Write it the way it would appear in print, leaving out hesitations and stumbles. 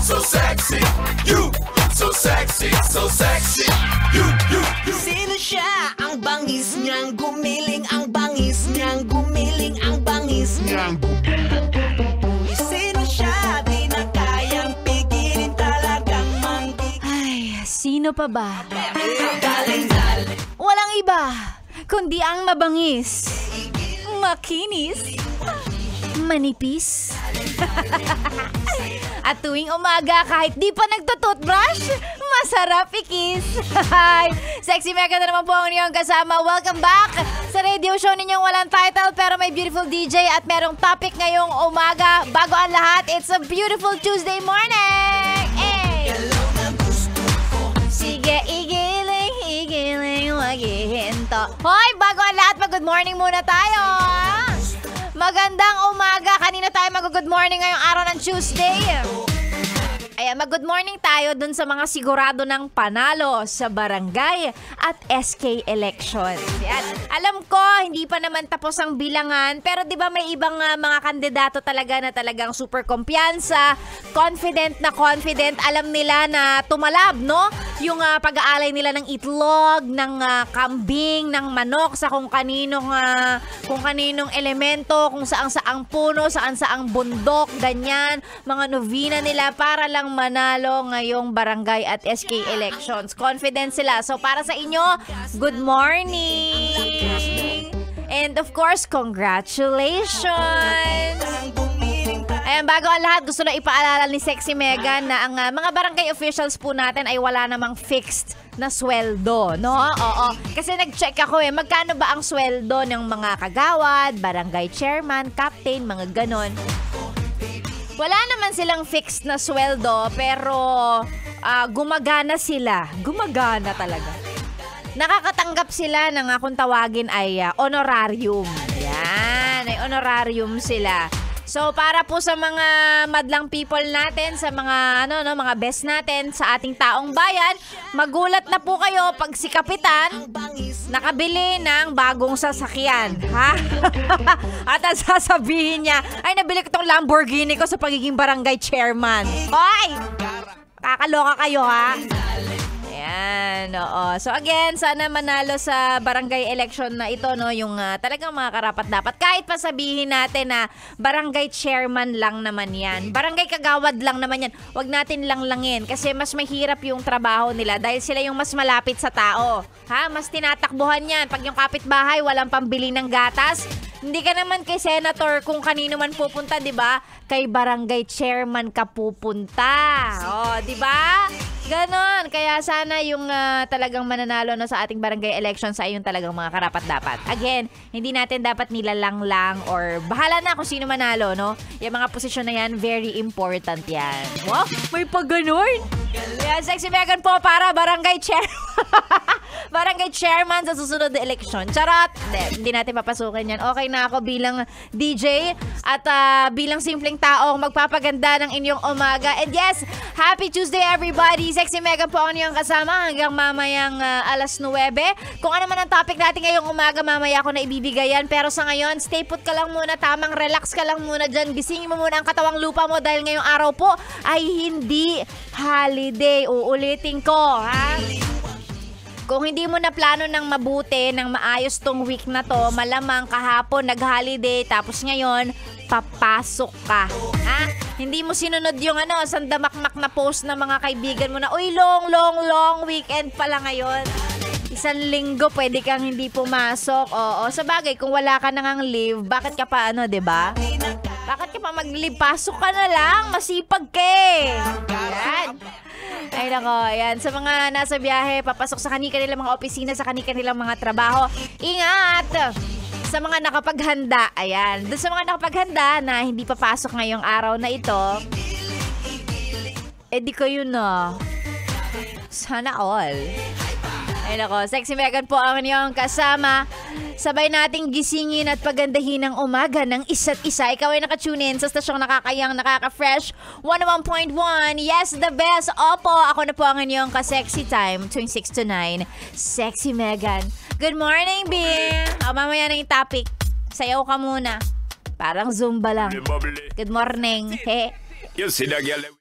so sexy. You look so sexy, so sexy. You. Sino siya? Ang bangis niyang gumiling, ang bangis niyang gumiling, ang bangis niyang gumiling. Sino siya? Di na kayang pigilin, talagang manggigil. Ay, sino pa ba? Galing. Walang iba, kundi ang mabangis, makinis, manipis. At tuwing umaga, kahit di pa nagtututbrush, masarap ikis. Sexy Mega na naman po ang inyong kasama. Welcome back sa radio show ninyong walang title pero may beautiful DJ at merong topic ngayong umaga. Bago ang lahat, it's a beautiful Tuesday morning. Hey! Sige, igiling, maghihinto. Hoy, bago ang lahat, mag-good morning muna tayo. Magandang umaga. Kanina tayo mag-good morning ngayong araw ng Tuesday. Ayan, mag-good morning tayo dun sa mga sigurado ng panalo sa barangay at SK elections. Yan. Alam ko, hindi pa naman tapos ang bilangan, pero di ba may ibang mga kandidato talaga na talagang super kumpiyansa, confident na confident, alam nila na tumalab, no? Yung pag-aalay nila ng itlog, ng kambing, ng manok sa kung kaninong elemento, kung saang puno, saang bundok, ganyan, mga novena nila para lang manalo ngayong barangay at SK elections. Confident sila. So para sa inyo, good morning! And of course, congratulations! Ayan, bago ang lahat, gusto na ipaalala ni Sexy Megan na ang mga barangay officials po natin ay wala namang fixed na sweldo, no? Oo. Kasi nag-check ako magkano ba ang sweldo ng mga kagawad, barangay chairman, captain, mga ganon. Wala naman silang fixed na sweldo, pero gumagana sila. Gumagana talaga. Nakakatanggap sila ng kung tawagin ay honorarium. Yan, ay honorarium sila. So para po sa mga madlang people natin, sa mga mga best natin sa ating taong bayan, magulat na po kayo pag si Kapitan nakabili ng bagong sasakyan, ha? At ang sasabihin niya, ay nabili ko tong Lamborghini ko sa pagiging barangay chairman. Hoy! Kakaloka kayo, ha? Ayan, oo. So again, sana manalo sa barangay election na ito, no, yung talagang mga karapat-dapat. Kahit pa sabihin natin na barangay chairman lang naman yan, barangay kagawad lang naman yan, wag natin langlangin kasi mas mahirap yung trabaho nila dahil sila yung mas malapit sa tao. Ha? Mas tinatakbuhan yan. Pag yung kapitbahay, walang pambili ng gatas, hindi ka naman kay senator kung kanino man pupunta, di ba? Kay barangay chairman ka pupunta. Oh, di ba? Ganon. Kaya sana yung talagang mananalo sa ating barangay elections ay yung talagang mga karapat-dapat. Again, hindi natin dapat nilalang-lang or bahala na kung sino manalo, no? Yung mga posisyon na yan, very important yan. Wow, may pag-ganon. Yeah, Sexy Megan po para barangay chairman. Barangay chairman sa susunod na eleksyon. Charot! Hindi natin papasukin yan. Okay na ako bilang DJ at bilang simpleng tao magpapaganda ng inyong umaga. And yes, happy Tuesday everybody! Sexy Megan po ang inyong kasama hanggang mamayang alas 9. Kung ano man ang topic natin ngayong umaga, mamaya ko na ibibigay yan. Pero sa ngayon, stay put ka lang muna, tamang relax ka lang muna dyan. Gisingin mo muna ang katawang lupa mo dahil ngayong araw po ay hindi holiday. Uulitin ko, ha? Kung hindi mo na plano ng mabuti, ng maayos tong week na to, malamang kahapon nag-holiday, tapos ngayon, papasok ka. Ha? Hindi mo sinunod yung sandamakmak na post ng mga kaibigan mo na, uy, long weekend pala ngayon. Isang linggo, pwede kang hindi pumasok. Oo, sa bagay, kung wala ka nang leave, bakit ka pa diba? Bakit ka pa mag-leave? Pasok ka na lang, masipag ka eh. Yan. Ay nako, ayan. Sa mga nasa biyahe, papasok sa kanilang mga opisina, sa kanilang mga trabaho, ingat! Sa mga nakapaghanda, ayan. Doon sa mga nakapaghanda na hindi papasok ngayong araw na ito, di kayo na. Sana all. Ay nako, Sexy Megan po ang inyong kasama. Sabay nating gisingin at pagandahin ang umaga ng isa't isa. Ikaw ay nakatune in sa stasyong nakakayang, nakaka-fresh 101.1. Yes, the best. Opo, ako na po ang inyong ka-sexy time tuwing 6 to 9. Sexy Megan. Good morning, Bing. Mamaya na yung topic. Sayaw ka muna. Parang Zumba lang. Good morning. He. You see that girl?